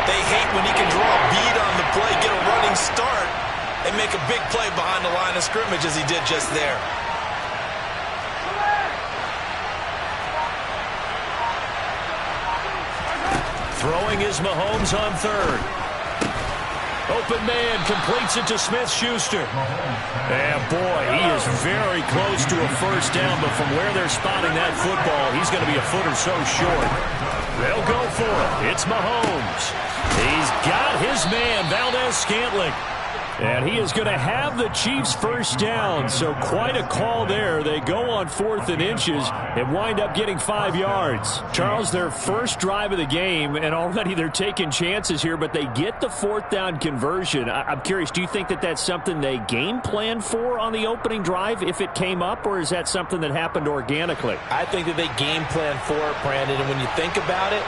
They hate when he can draw a bead on the play, get a running start, and make a big play behind the line of scrimmage as he did just there. Throwing is Mahomes on third. Open man completes it to Smith-Schuster. And boy, he is very close to a first down, but from where they're spotting that football, he's going to be a foot or so short. They'll go for it. It's Mahomes. He's got his man, Valdez-Scantling. And he is going to have the Chiefs first down, so quite a call there. They go on 4th and inches and wind up getting 5 yards. Charles, their first drive of the game, and already they're taking chances here, but they get the 4th down conversion. I'm curious, do you think that that's something they game planned for on the opening drive if it came up, or is that something that happened organically? I think that they game planned for it, Brandon, and when you think about it,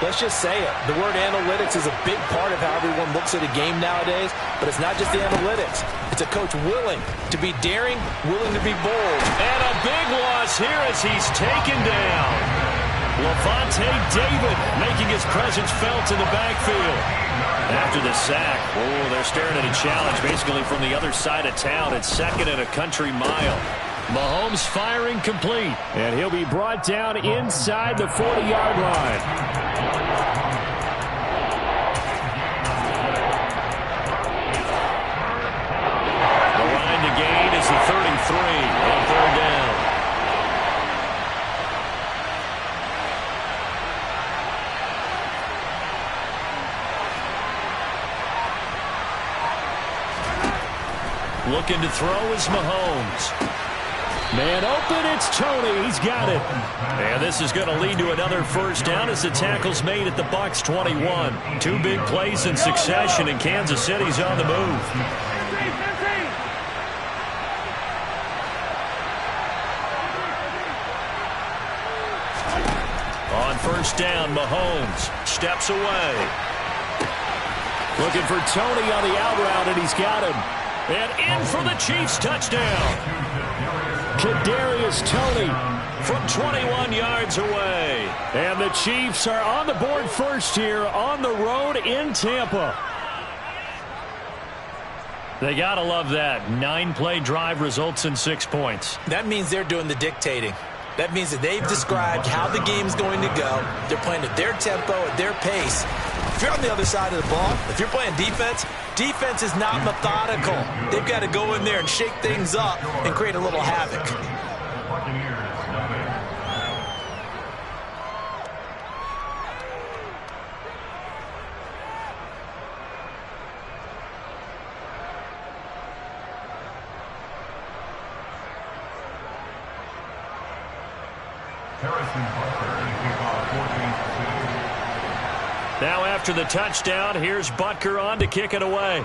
let's just say it. The word analytics is a big part of how everyone looks at a game nowadays, but it's not just the analytics. It's a coach willing to be daring, willing to be bold. And a big loss here as he's taken down. Lavonte David making his presence felt in the backfield. After the sack, they're staring at a challenge basically from the other side of town. It's 2nd and a country mile. Mahomes firing complete, and he'll be brought down inside the 40-yard line. The line to gain is the 33 on 3rd down. Looking to throw is Mahomes. Man open, it's Toney. He's got it. And this is going to lead to another first down as the tackle's made at the Bucs 21. 2 big plays in succession, and Kansas City's on the move. On first down, Mahomes steps away. Looking for Toney on the out route, and he's got him. And in for the Chiefs touchdown. Kadarius Toney from 21 yards away. And the Chiefs are on the board first here on the road in Tampa. They got to love that. 9-play drive results in 6 points. That means they're doing the dictating. That means that they've described how the game's going to go. They're playing at their tempo, at their pace. If you're on the other side of the ball, if you're playing defense, defense is not methodical. They've got to go in there and shake things up and create a little havoc. Now after the touchdown, here's Butker on to kick it away.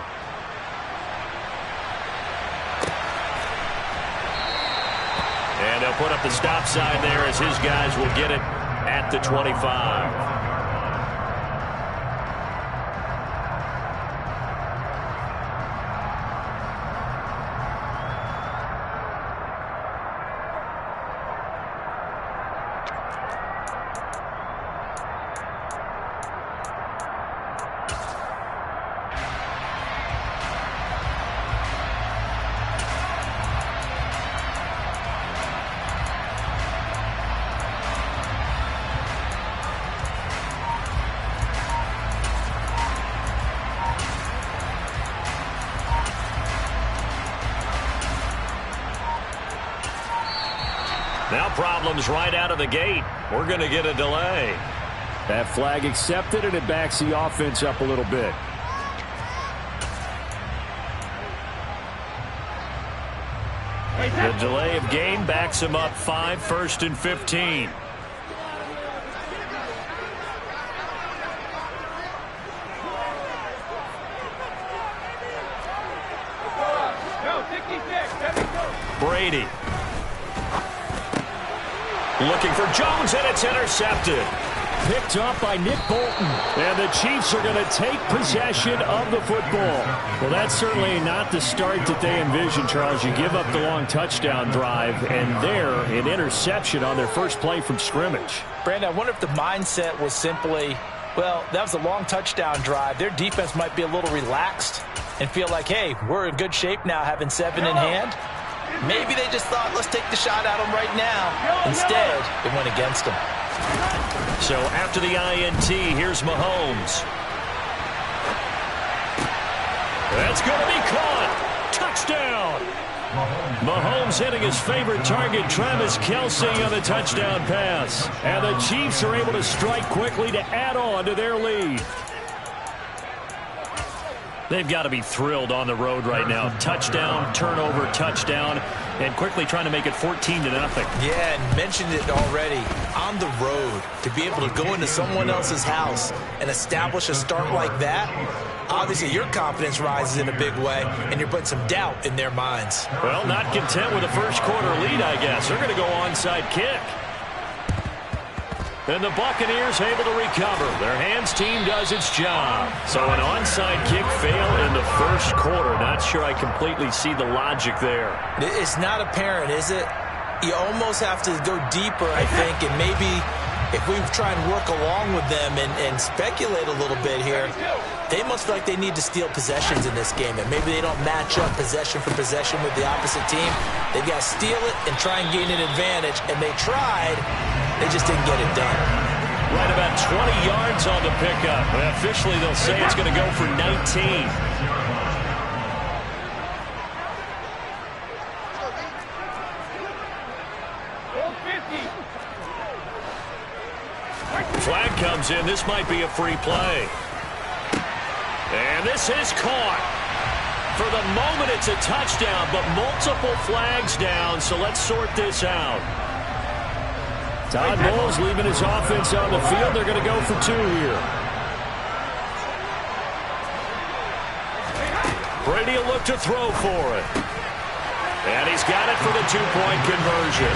And they'll put up the stop sign there as his guys will get it at the 25. Now problems right out of the gate. We're going to get a delay. That flag accepted, and it backs the offense up a little bit. The delay of game backs him up 5, 1st and 15. Brady. Looking for Jones, and it's intercepted. Picked up by Nick Bolton. And the Chiefs are going to take possession of the football. Well, that's certainly not the start that they envisioned, Charles. You give up the long touchdown drive, and there, an interception on their first play from scrimmage. Brandon, I wonder if the mindset was simply, Well, that was a long touchdown drive. Their defense might be a little relaxed and feel like, hey, we're in good shape now having 7 in hand. Maybe they just thought, let's take the shot at them right now. Instead, it went against them. So after the INT, here's Mahomes. That's going to be caught. Touchdown. Mahomes hitting his favorite target, Travis Kelce, on the touchdown pass. And the Chiefs are able to strike quickly to add on to their lead. They've got to be thrilled on the road right now. Touchdown, turnover, touchdown, and quickly trying to make it 14-0. Yeah, and mentioned it already. On the road, to be able to go into someone else's house and establish a start like that, obviously your confidence rises in a big way, and you're putting some doubt in their minds. Well, not content with a first-quarter lead, I guess. They're going to go onside kick. And the Buccaneers able to recover. Their hands team does its job. So an onside kick fail in the first quarter. Not sure I completely see the logic there. It's not apparent, is it? You almost have to go deeper, I think, and maybe if we try and work along with them and speculate a little bit here, they must feel like they need to steal possessions in this game, and maybe they don't match up possession for possession with the opposite team. They've got to steal it and try and gain an advantage, and they tried. They just didn't get it done. Right about 20 yards on the pickup. Well, officially, they'll say it's going to go for 19. Flag comes in. This might be a free play. And this is caught. For the moment, it's a touchdown, but multiple flags down, so let's sort this out. Todd Bowles leaving his offense on the field. They're going to go for 2 here. Brady will look to throw for it. And he's got it for the 2-point conversion.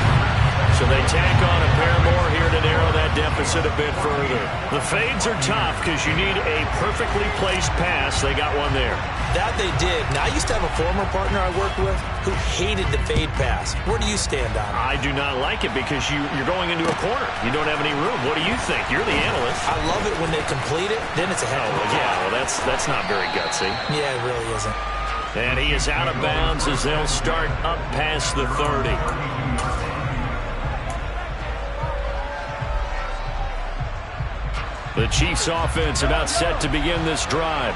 So they tack on a pair more here to narrow that deficit a bit further. The fades are tough because you need a perfectly placed pass. They got one there. That they did. Now, I used to have a former partner I worked with who hated the fade pass. Where do you stand on it? I do not like it because you're going into a corner. You don't have any room. What do you think? You're the analyst. I love it when they complete it. Then it's a heck of a yeah, well, that's not very gutsy. Yeah, it really isn't. And he is out of bounds as they'll start up past the 30. The Chiefs offense about set to begin this drive.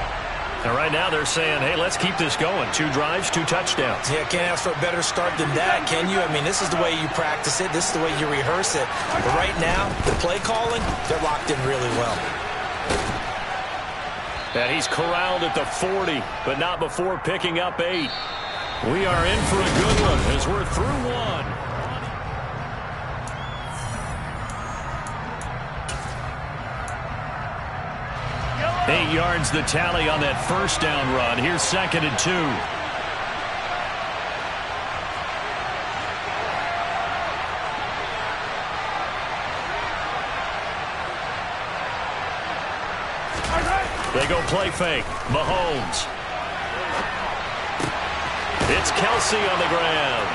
And right now they're saying, hey, let's keep this going. 2 drives, 2 touchdowns. Yeah, can't ask for a better start than that, can you? I mean, this is the way you practice it. This is the way you rehearse it. But right now, the play calling, they're locked in really well. And he's corralled at the 40, but not before picking up 8. We are in for a good one as we're through 1. Eight yards the tally on that first down run. Here's 2nd and 2. They go play fake. Mahomes. It's Kelce on the ground.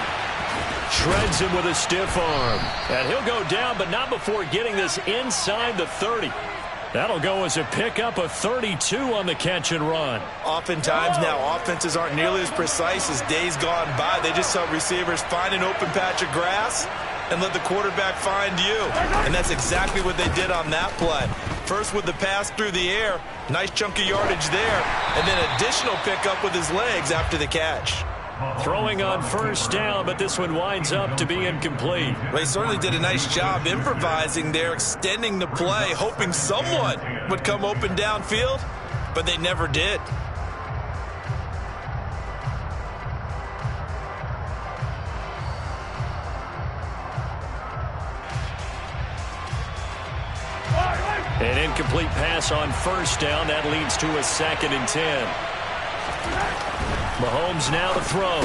Shreds him with a stiff arm. And he'll go down, but not before getting this inside the 30. That'll go as a pickup of 32 on the catch and run. Oftentimes now, offenses aren't nearly as precise as days gone by. They just help receivers find an open patch of grass and let the quarterback find you. And that's exactly what they did on that play. First with the pass through the air, nice chunk of yardage there, and then additional pickup with his legs after the catch. Throwing on first down, but this one winds up to be incomplete. They certainly did a nice job improvising there, extending the play, hoping someone would come open downfield, but they never did. An incomplete pass on first down. That leads to a 2nd and 10. Mahomes now to throw.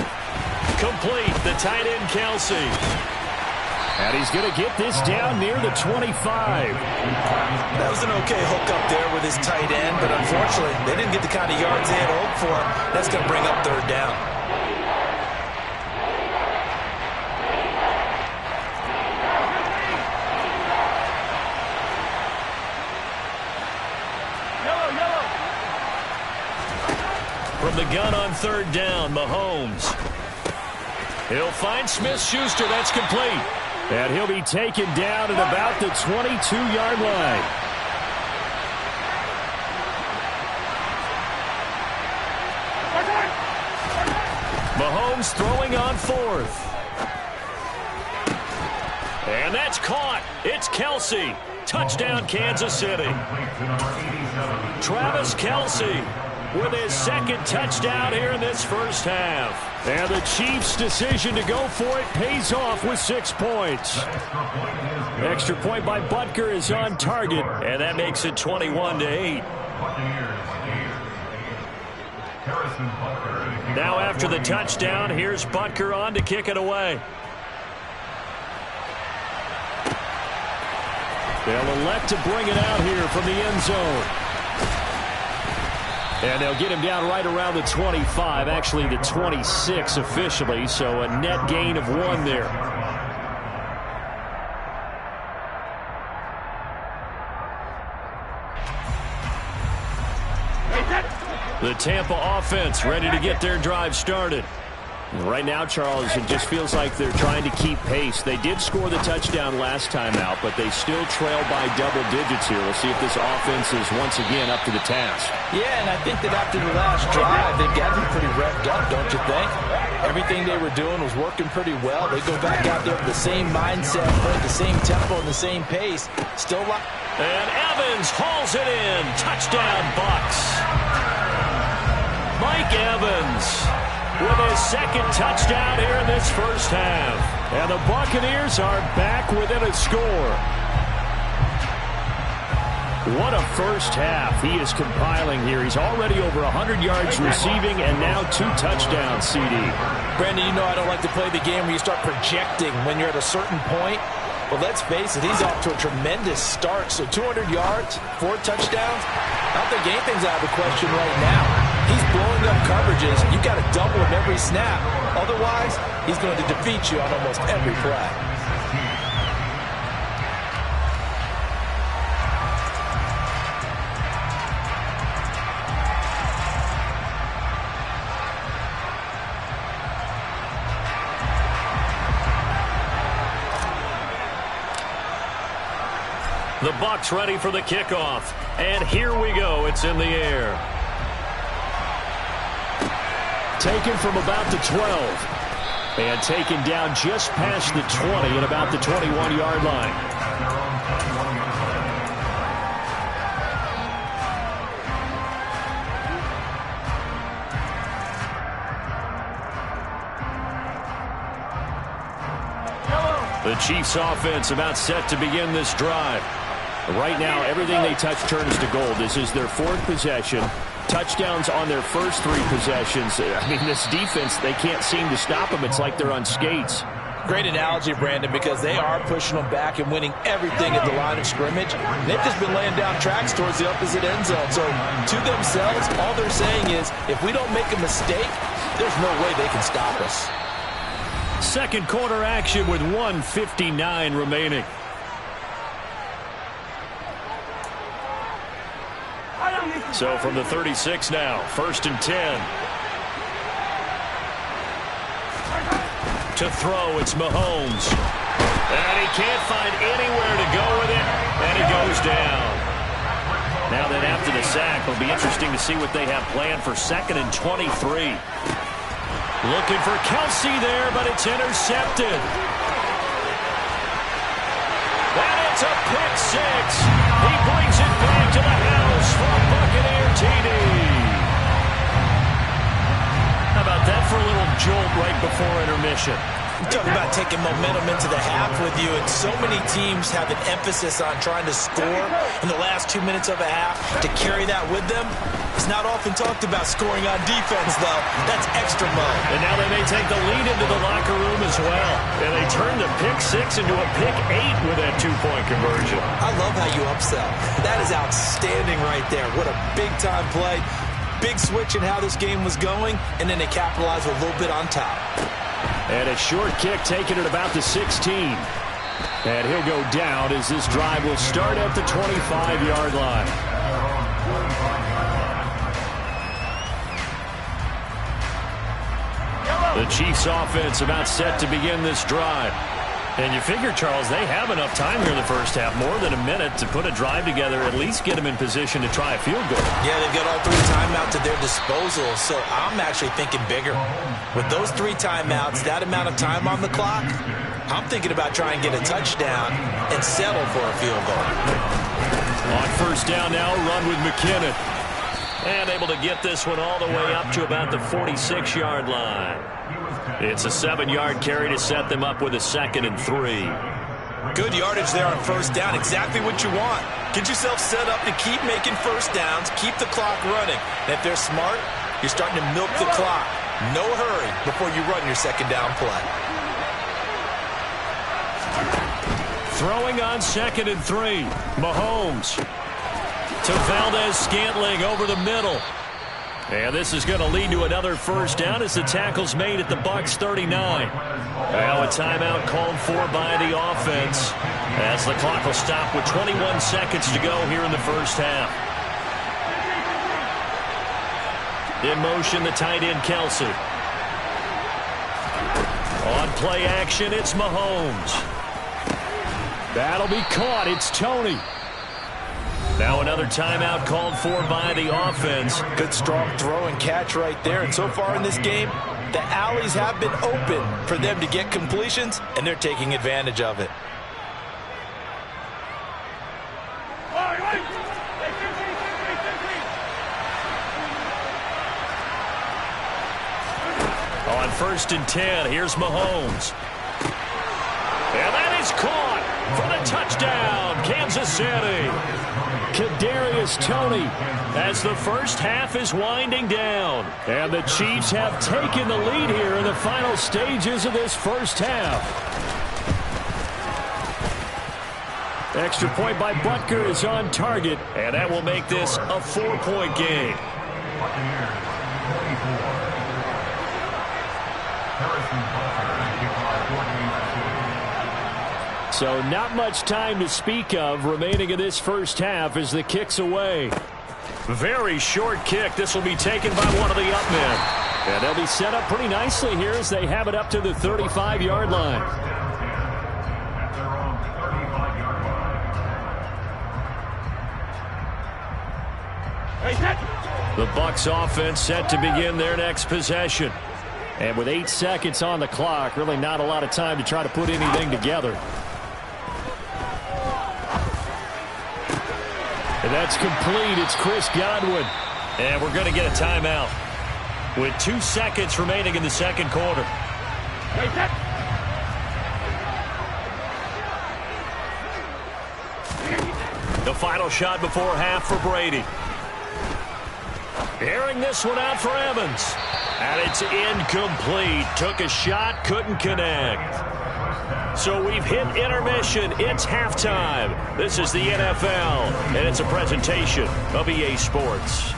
Complete. The tight end, Kelce. And he's going to get this down near the 25. That was an okay hook up there with his tight end, but unfortunately, they didn't get the kind of yards they had hoped for. That's going to bring up 3rd down. From the gun on third down, Mahomes. He'll find Smith-Schuster. That's complete. And he'll be taken down at about the 22-yard line. Mahomes throwing on fourth. And that's caught. It's Kelce. Touchdown, Kansas City. Travis Kelce with his second touchdown here in this first half. And the Chiefs' decision to go for it pays off with 6 points. Extra point by Butker is on target. And that makes it 21-8. Now after the touchdown, here's Butker on to kick it away. They'll elect to bring it out here from the end zone. And they'll get him down right around the 25, actually the 26 officially, so a net gain of 1 there. The Tampa offense ready to get their drive started. Right now, Charles, it just feels like they're trying to keep pace. They did score the touchdown last time out, but they still trail by double digits here. We'll see if this offense is once again up to the task. Yeah, and I think that after the last drive, they've got them pretty revved up, don't you think? Everything they were doing was working pretty well. They go back out there with the same mindset, playing the same tempo and the same pace. Still like... And Evans hauls it in. Touchdown, Bucs. Mike Evans with his second touchdown here in this first half. And the Buccaneers are back within a score. What a first half he is compiling here. He's already over 100 yards receiving and now 2 touchdowns, CD. Brandon, you know I don't like to play the game where you start projecting when you're at a certain point. But let's face it, he's off to a tremendous start. So 200 yards, 4 touchdowns. I don't think anything's out of the question right now. He's blowing up coverages. You got to double him every snap. Otherwise, he's going to defeat you on almost every play. The Bucs ready for the kickoff. And here we go. It's in the air. Taken from about the 12. And taken down just past the 20 at about the 21-yard line. The Chiefs offense about set to begin this drive. Right now, everything they touch turns to gold. This is their 4th possession. Touchdowns on their first 3 possessions. I mean, this defense, they can't seem to stop them. It's like they're on skates. Great analogy, Brandon, because they are pushing them back and winning everything at the line of scrimmage. They've just been laying down tracks towards the opposite end zone. So to themselves, all they're saying is, if we don't make a mistake, there's no way they can stop us. Second quarter action with 1:59 remaining. So from the 36 now, 1st and 10. To throw, it's Mahomes. And he can't find anywhere to go with it, and he goes down. Now then, after the sack, it'll be interesting to see what they have planned for 2nd and 23. Looking for Kelce there, but it's intercepted. And it's a pick 6. He brings it back to the house for a Buccaneer TD. How about that for a little jolt right before intermission? You talk about taking momentum into the half with you, and so many teams have an emphasis on trying to score in the last 2 minutes of a half. To carry that with them, it's not often talked about scoring on defense, though. That's extra mode. And now they may take the lead into the locker room as well. And they turn the pick 6 into a pick 8 with that 2-point conversion. I love how you upsell. That is outstanding right there. What a big-time play. Big switch in how this game was going, and then they capitalize a little bit on top. And a short kick taken at about the 16. And he'll go down as this drive will start at the 25-yard line. The Chiefs offense about set to begin this drive. And you figure, Charles, they have enough time here in the first half, more than a minute, to put a drive together, at least get them in position to try a field goal. Yeah, they've got all 3 timeouts at their disposal, so I'm actually thinking bigger. With those 3 timeouts, that amount of time on the clock, I'm thinking about trying to get a touchdown and settle for a field goal. On first down now, run with McKinnon. And able to get this one all the way up to about the 46-yard line. It's a 7-yard carry to set them up with a 2nd and 3. Good yardage there on first down. Exactly what you want. Get yourself set up to keep making first downs, keep the clock running. And if they're smart, you're starting to milk the clock. No hurry before you run your 2nd down play. Throwing on 2nd and 3. Mahomes to Valdez-Scantling over the middle. And this is going to lead to another first down as the tackle's made at the Bucs 39. Now a timeout called for by the offense as the clock will stop with 21 seconds to go here in the first half. In motion, the tight end, Kelsey. On play action, it's Mahomes. That'll be caught. It's Tony. Now another timeout called for by the offense. Good strong throw and catch right there. And so far in this game, the alleys have been open for them to get completions, and they're taking advantage of it. On 1st and 10, here's Mahomes. And that is caught for the touchdown, Kansas City. Kadarius Toney as the first half is winding down. And the Chiefs have taken the lead here in the final stages of this first half. Extra point by Butker is on target, and that will make this a 4-point game. So not much time to speak of remaining in this first half as the kick's away. Very short kick. This will be taken by one of the up men. And they'll be set up pretty nicely here as they have it up to the 35-yard line. The Bucs offense set to begin their next possession. And with 8 seconds on the clock, really not a lot of time to try to put anything together. And that's complete. It's Chris Godwin. And we're going to get a timeout with 2 seconds remaining in the second quarter. The final shot before half for Brady. Airing this one out for Evans. And it's incomplete. Took a shot, couldn't connect. So we've hit intermission. It's halftime. This is the NFL, and it's a presentation of EA Sports.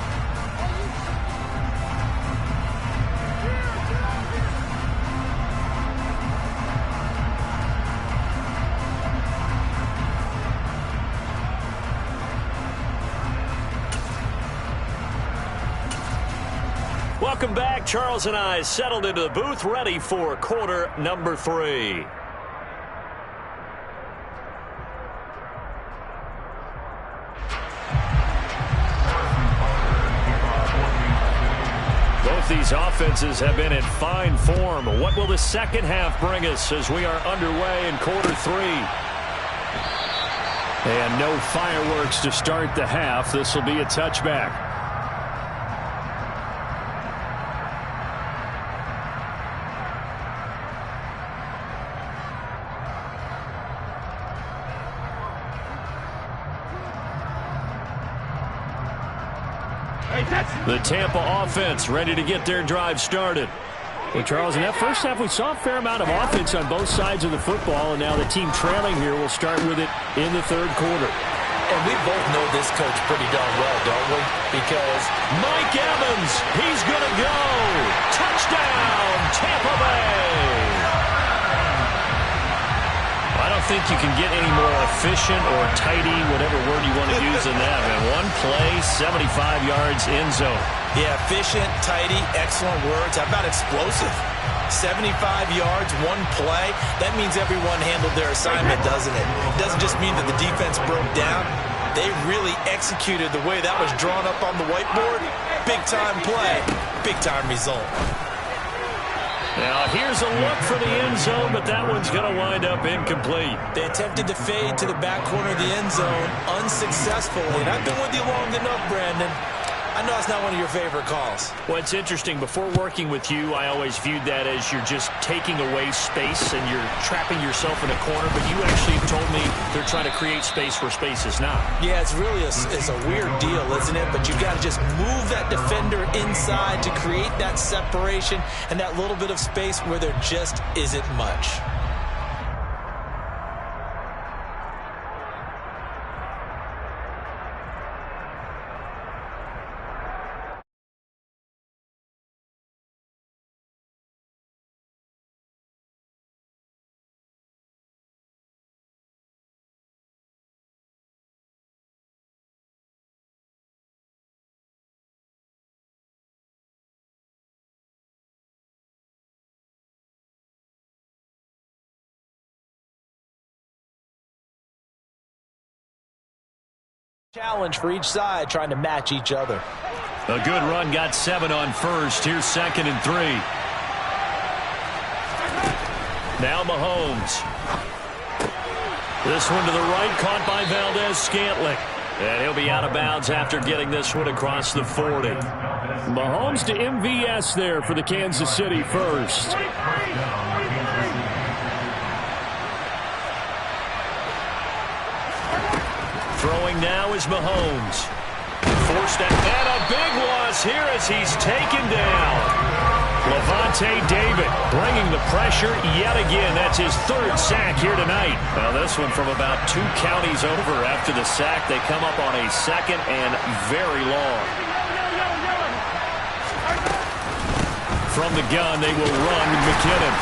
Welcome back. Charles and I settled into the booth, ready for quarter number 3. Both these offenses have been in fine form. What will the second half bring us as we are underway in quarter 3? And no fireworks to start the half. This will be a touchback. The Tampa offense ready to get their drive started. Well, Charles, in that first half, we saw a fair amount of offense on both sides of the football, and now the team trailing here will start with it in the third quarter. And we both know this coach pretty darn well, don't we? Because Mike Evans, he's going to go. Touchdown, Tampa Bay. I don't think you can get any more efficient or tidy, whatever word you want to use in that, man. One play, 75 yards in zone. Yeah, efficient, tidy, excellent words. How about explosive? 75 yards, one play. That means everyone handled their assignment, doesn't it? It doesn't just mean that the defense broke down. They really executed the way that was drawn up on the whiteboard. Big-time play, big-time result. Now, here's a look for the end zone, but that one's going to wind up incomplete. They attempted to fade to the back corner of the end zone unsuccessfully. And I've been with you long enough, Brandon. I know it's not one of your favorite calls. Well, it's interesting. Before working with you, I always viewed that as you're just taking away space and you're trapping yourself in a corner. But you actually told me they're trying to create space where space is not. Yeah, it's really it's a weird deal, isn't it? But you've got to just move that defender inside to create that separation and that little bit of space where there just isn't much. Challenge for each side, trying to match each other. A good run, got 7 on first. Here's 2nd and 3. Now Mahomes. This one to the right, caught by Valdez-Scantling. And he'll be out of bounds after getting this one across the 40. Mahomes to MVS there for the Kansas City first. Throwing now is Mahomes. Forced out, and a big loss here as he's taken down. Lavonte David bringing the pressure yet again. That's his 3rd sack here tonight. Now this one from about 2 counties over after the sack. They come up on a 2nd and very long. From the gun, they will run with McKinnon.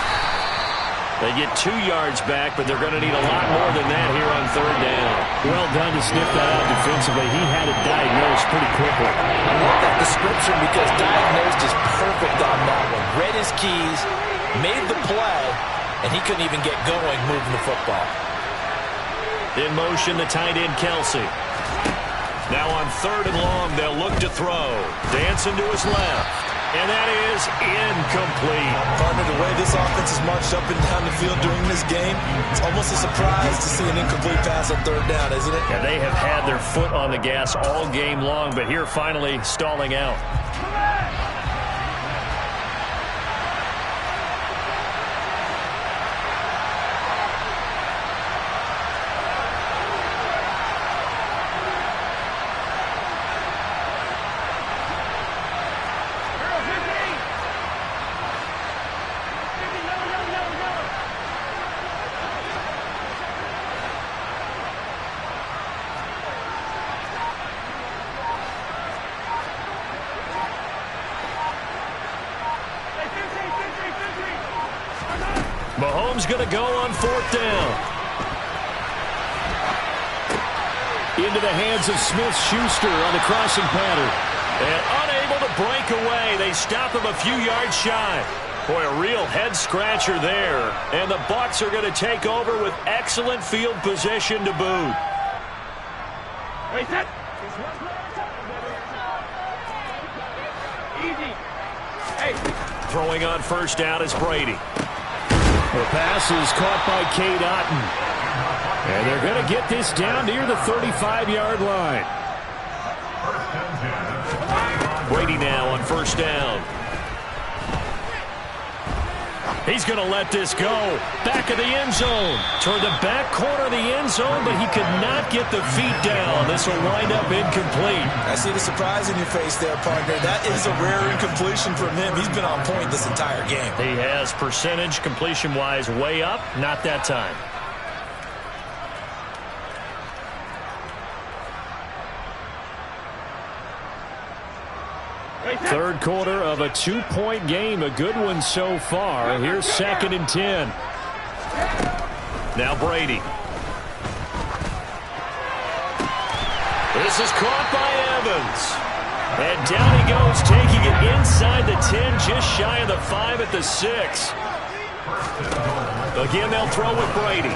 They get 2 yards back, but they're going to need a lot more than that here on 3rd down. Well done to sniff that out defensively. He had it diagnosed pretty quickly. I love that description because diagnosed is perfect on that one. Read his keys, made the play, and he couldn't even get going moving the football. In motion, the tight end, Kelsey. Now on 3rd and long, they'll look to throw. Dancing to his left. And that is incomplete. Partner, the way this offense has marched up and down the field during this game, it's almost a surprise to see an incomplete pass on 3rd down, isn't it? Yeah, they have had their foot on the gas all game long, but here finally stalling out. Mahomes going to go on 4th down. Into the hands of Smith-Schuster on the crossing pattern. And unable to break away. They stop him a few yards shy. Boy, a real head-scratcher there. And the Bucs are going to take over with excellent field position to boot. Wait, set. Easy. Hey. Throwing on 1st down is Brady. The pass is caught by Cade Otton. And they're going to get this down near the 35-yard line. Brady now on 1st down. He's going to let this go. Back of the end zone. Toward the back corner of the end zone, but he could not get the feet down. This will wind up incomplete. I see the surprise in your face there, partner. That is a rare incompletion from him. He's been on point this entire game. He has percentage completion-wise way up. Not that time. Third quarter of a 2-point game. A good one so far. Here's 2nd and 10. Now Brady. This is caught by Evans. And down he goes, taking it inside the 10, just shy of the 5 at the 6. Again, they'll throw with Brady.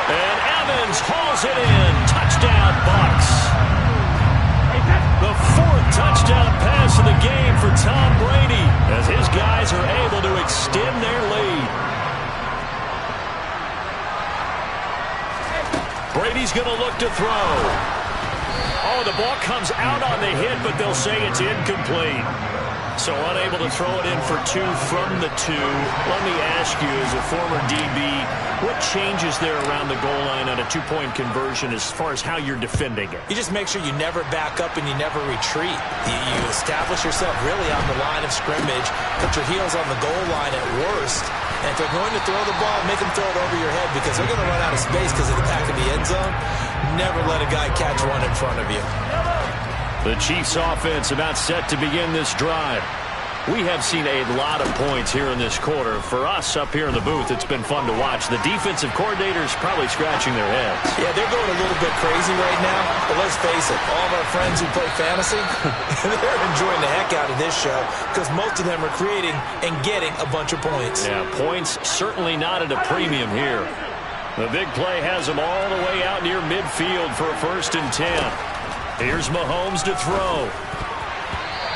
And Evans hauls it in. Touchdown, Bucs. The 4th touchdown pass of the game for Tom Brady as his guys are able to extend their lead. Brady's going to look to throw. Oh, the ball comes out on the hit, but they'll say it's incomplete. So unable to throw it in for 2 from the 2. Let me ask you, as a former DB, what changes there around the goal line on a 2-point conversion as far as how you're defending it? You just make sure you never back up and you never retreat. You establish yourself really on the line of scrimmage, put your heels on the goal line at worst, and if they're going to throw the ball, make them throw it over your head because they're going to run out of space because of the back of the end zone. Never let a guy catch one in front of you. The Chiefs offense about set to begin this drive. We have seen a lot of points here in this quarter. For us up here in the booth, it's been fun to watch. The defensive coordinators probably scratching their heads. Yeah, they're going a little bit crazy right now. But let's face it, all of our friends who play fantasy, they're enjoying the heck out of this show because most of them are creating and getting a bunch of points. Yeah, points certainly not at a premium here. The big play has them all the way out near midfield for a 1st and 10. Here's Mahomes to throw.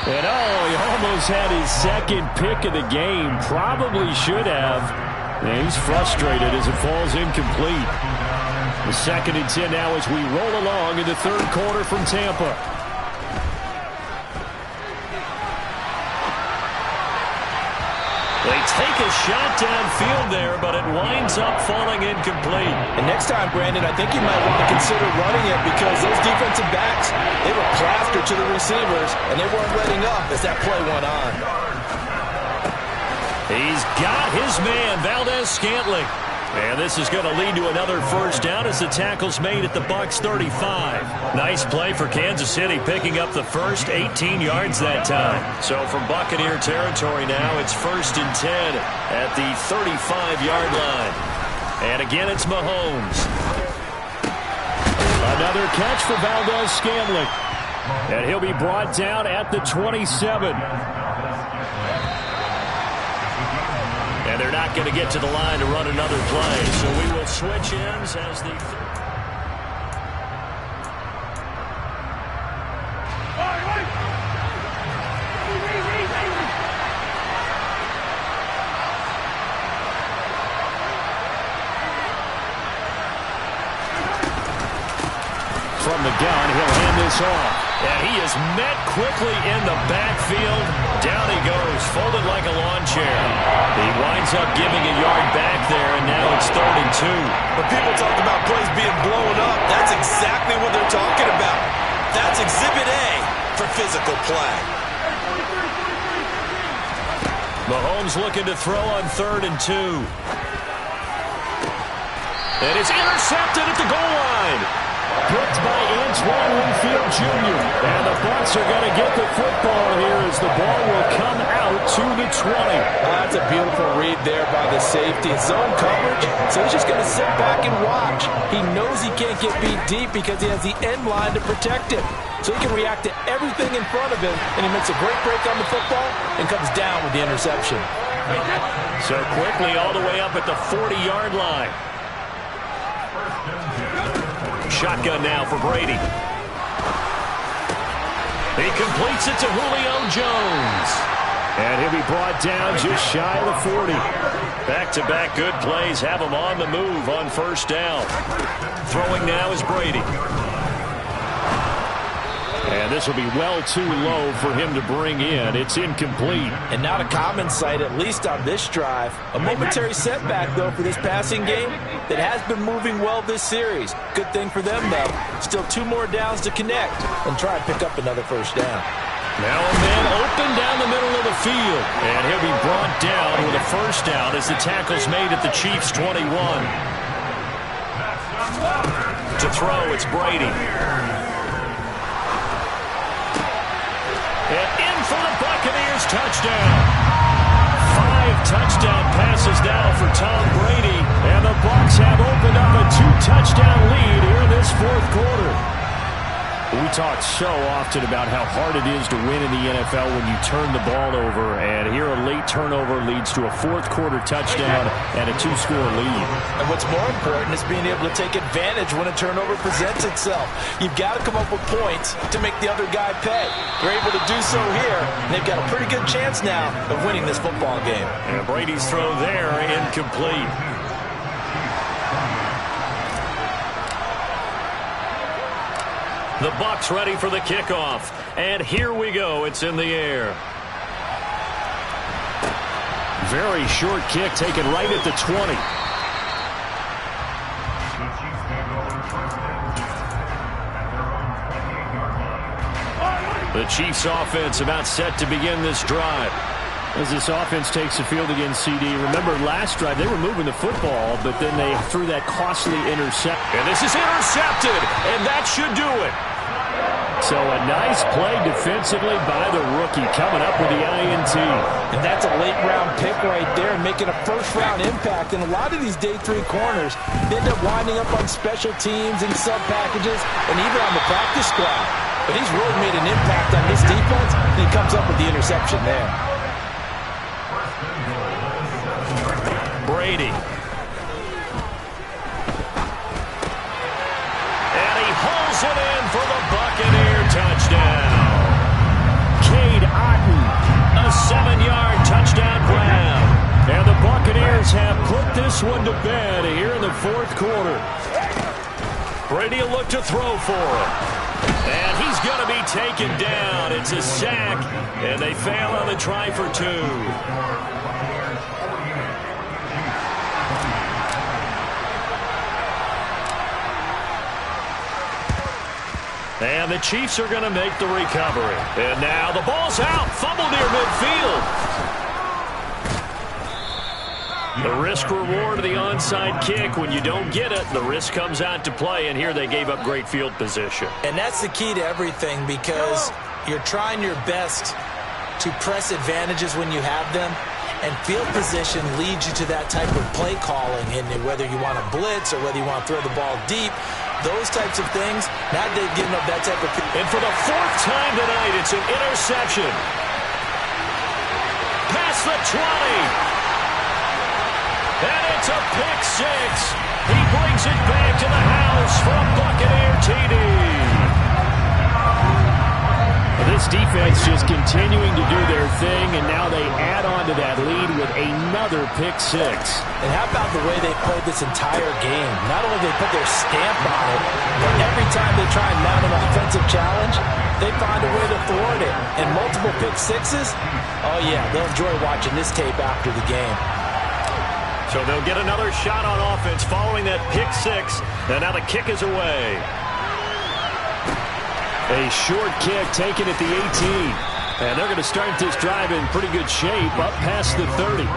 And he almost had his 2nd pick of the game. Probably should have. And he's frustrated as it falls incomplete. The 2nd and 10 now as we roll along in the 3rd quarter from Tampa. They take a shot downfield there, but it winds up falling incomplete. And next time, Brandon, I think you might want to consider running it because those defensive backs, they were plastered to the receivers, and they weren't letting up as that play went on. He's got his man, Valdez-Scantling. And this is going to lead to another 1st down as the tackle's made at the Bucs 35. Nice play for Kansas City, picking up the first 18 yards that time. So from Buccaneer territory now, it's 1st and 10 at the 35-yard line. And again, it's Mahomes. Another catch for Valdez-Scantling. And he'll be brought down at the 27. And they're not going to get to the line to run another play. So we will switch ends as the... From the gun, he'll hand this off. And he is met quickly in the backfield. Down he goes, folded like a lawn chair. He winds up giving a yard back there, and now it's 3rd and 2. When people talk about plays being blown up, that's exactly what they're talking about. That's Exhibit A for physical play. Mahomes looking to throw on 3rd and 2. And it's intercepted at the goal line. Picked by Antoine Winfield Jr. And the Bucs are going to get the football here as the ball will come out to the 20. That's a beautiful read there by the safety. Zone coverage, so he's just going to sit back and watch. He knows he can't get beat deep because he has the end line to protect him. So he can react to everything in front of him, and he makes a great break on the football and comes down with the interception. So quickly all the way up at the 40-yard line. Shotgun now for Brady. He completes it to Julio Jones. And he'll be brought down just shy of the 40. Back-to-back good plays have him on the move on 1st down. Throwing now is Brady. And this will be well too low for him to bring in. It's incomplete. And not a common sight, at least on this drive. A momentary setback, though, for this passing game that has been moving well this series. Good thing for them, though. Still 2 more downs to connect and try and pick up another 1st down. Now a man open down the middle of the field. And he'll be brought down with a 1st down as the tackle's made at the Chiefs' 21. To throw, it's Brady. And in for the Buccaneers, touchdown. 5 touchdown passes now for Tom Brady. And the Bucs have opened up a 2-touchdown lead here in this 4th quarter. We talk so often about how hard it is to win in the NFL when you turn the ball over, and here a late turnover leads to a fourth-quarter touchdown and a two-score lead. And what's more important is being able to take advantage when a turnover presents itself. You've got to come up with points to make the other guy pay. They're able to do so here, and they've got a pretty good chance now of winning this football game. And Brady's throw there, incomplete. The Bucs ready for the kickoff. And here we go. It's in the air. Very short kick taken right at the 20. The Chiefs offense about set to begin this drive. As this offense takes the field against CD, remember last drive they were moving the football, but then they threw that costly interception. And this is intercepted, and that should do it. So a nice play defensively by the rookie coming up with the INT. And that's a late-round pick right there, making a first-round impact. And a lot of these day 3 corners end up winding up on special teams and sub-packages and even on the practice squad. But he's really made an impact on this defense, and he comes up with the interception there. Brady. And he hauls it in for the Buccaneer touchdown. Cade Otton, A 7-yard touchdown grab. and the Buccaneers have put this one to bed here in the fourth quarter. Brady will look to throw for it. And he's going to be taken down. It's a sack, and they fail on the try for 2. And the Chiefs are going to make the recovery. And now the ball's out. Fumble near midfield. The risk reward of the onside kick. When you don't get it, the risk comes out to play. And here they gave up great field position. And that's the key to everything, because you're trying your best to press advantages when you have them. And field position leads you to that type of play calling. And whether you want to blitz or whether you want to throw the ball deep, those types of things, now they've given up that type of... And for the 4th time tonight, it's an interception. Past the 20. And it's a pick 6. He brings it back to the house for a Buccaneer TD. This defense just continuing to do their thing, and now they add on to that lead with another pick 6. And how about the way they played this entire game? Not only did they put their stamp on it, but every time they try and mount an offensive challenge, they find a way to thwart it. And multiple pick 6s, oh yeah, they'll enjoy watching this tape after the game. So they'll get another shot on offense following that pick 6. And now the kick is away. A short kick taken at the 18. And they're going to start this drive in pretty good shape up past the 30.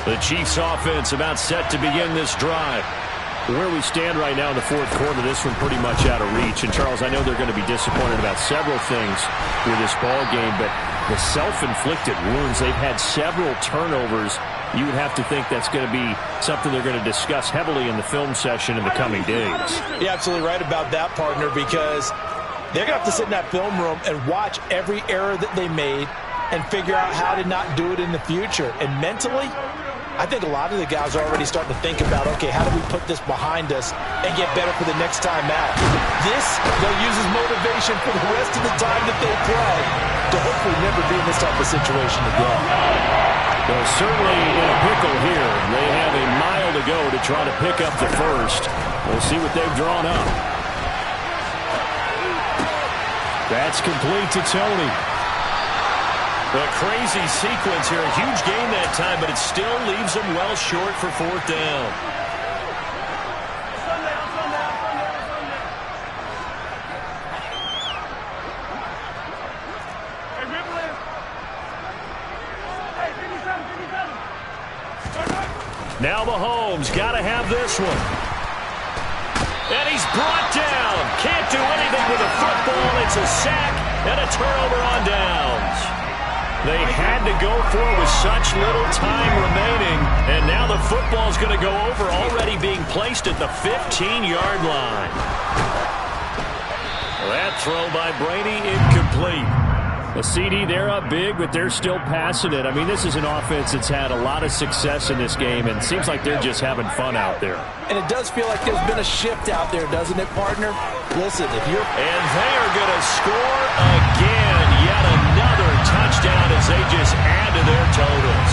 The Chiefs offense about set to begin this drive. Where we stand right now in the fourth quarter, this one pretty much out of reach. And, Charles, I know they're going to be disappointed about several things with this ball game, but the self-inflicted wounds, they've had several turnovers. You would have to think that's going to be something they're going to discuss heavily in the film session in the coming days. You're absolutely right about that, partner, because they're going to have to sit in that film room and watch every error that they made and figure out how to not do it in the future. And mentally, I think a lot of the guys are already starting to think about, okay, how do we put this behind us and get better for the next time out? This, they'll use as motivation for the rest of the time that they play to hopefully never be in this type of situation again. Well, certainly in a pickle here. They have a mile to go to try to pick up the first. We'll see what they've drawn up. That's complete to Tony. A crazy sequence here. A huge gain that time, but it still leaves them well short for 4th down. Now Mahomes got to have this one. And he's brought down. Can't do anything with a football. It's a sack and a turnover on downs. They had to go for it with such little time remaining. And now the football's going to go over, already being placed at the 15-yard line. That throw by Brady incomplete. A CD, they're up big, but they're still passing it. I mean, this is an offense that's had a lot of success in this game, and it seems like they're just having fun out there. And it does feel like there's been a shift out there, doesn't it, partner? Listen, if you're... And they are going to score again. Yet another touchdown as they just add to their totals.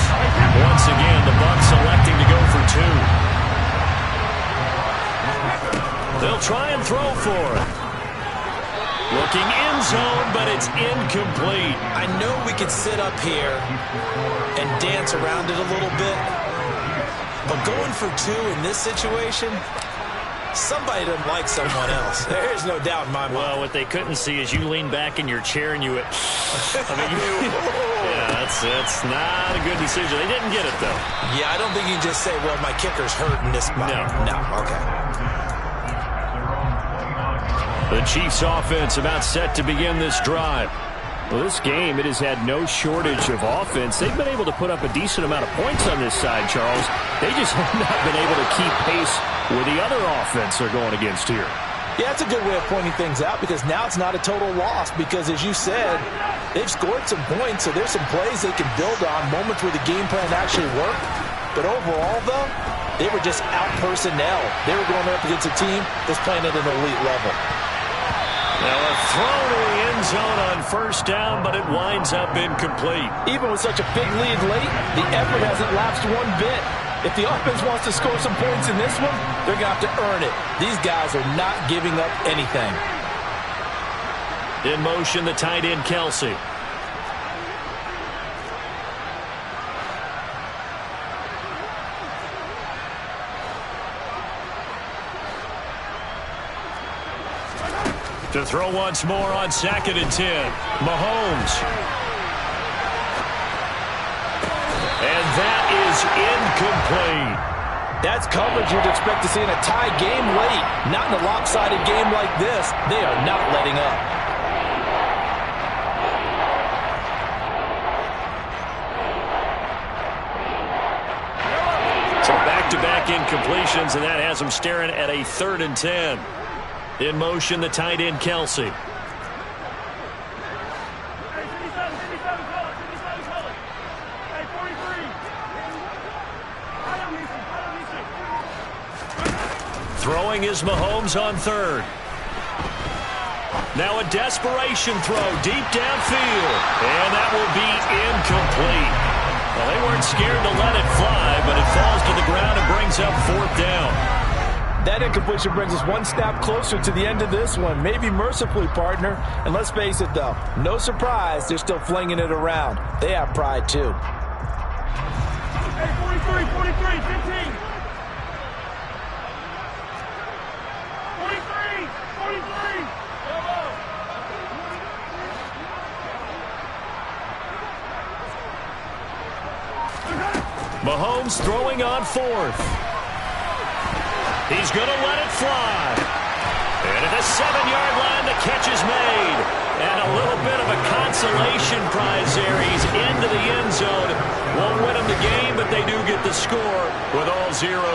Once again, the Bucs electing to go for two. They'll try and throw for it. Looking end zone, but it's incomplete. I know we could sit up here and dance around it a little bit, but going for two in this situation, somebody doesn't like someone else. There's no doubt in my mind. Well, what they couldn't see is you lean back in your chair and you went, yeah, that's not a good decision. They didn't get it, though. Yeah, I don't think you can just say, well, my kicker's hurt in this spot. No, okay. The Chiefs offense about set to begin this drive. Well, this game, it has had no shortage of offense. They've been able to put up a decent amount of points on this side, Charles. They just have not been able to keep pace with the other offense they're going against here. Yeah, that's a good way of pointing things out, because now it's not a total loss, because as you said, they've scored some points, so there's some plays they can build on, moments where the game plan actually worked. But overall, though, they were just out personnel. They were going up against a team that's playing at an elite level. Now a throw to the end zone on first down, but it winds up incomplete. Even with such a big lead late, the effort hasn't lapsed one bit. If the offense wants to score some points in this one, they're going to have to earn it. These guys are not giving up anything. In motion, the tight end, Kelsey. To throw once more on 2nd and 10. Mahomes. And that is incomplete. That's coverage you'd expect to see in a tie game late. Not in a lopsided game like this. They are not letting up. So back-to-back incompletions, and that has them staring at a 3rd and 10. In motion, the tight end, Kelsey. Throwing is Mahomes on 3rd. Now a desperation throw deep downfield. And that will be incomplete. Well, they weren't scared to let it fly, but it falls to the ground and brings up 4th down. That incompletion brings us one step closer to the end of this one. Maybe mercifully, partner. And let's face it, though, no surprise, they're still flinging it around. They have pride, too. Hey, 43, 43, 15. 43, 43. Mahomes throwing on 4th. He's going to let it fly. And at the 7-yard line, the catch is made. And a little bit of a consolation prize there. He's into the end zone. Won't win him the game, but they do get the score with all zeros.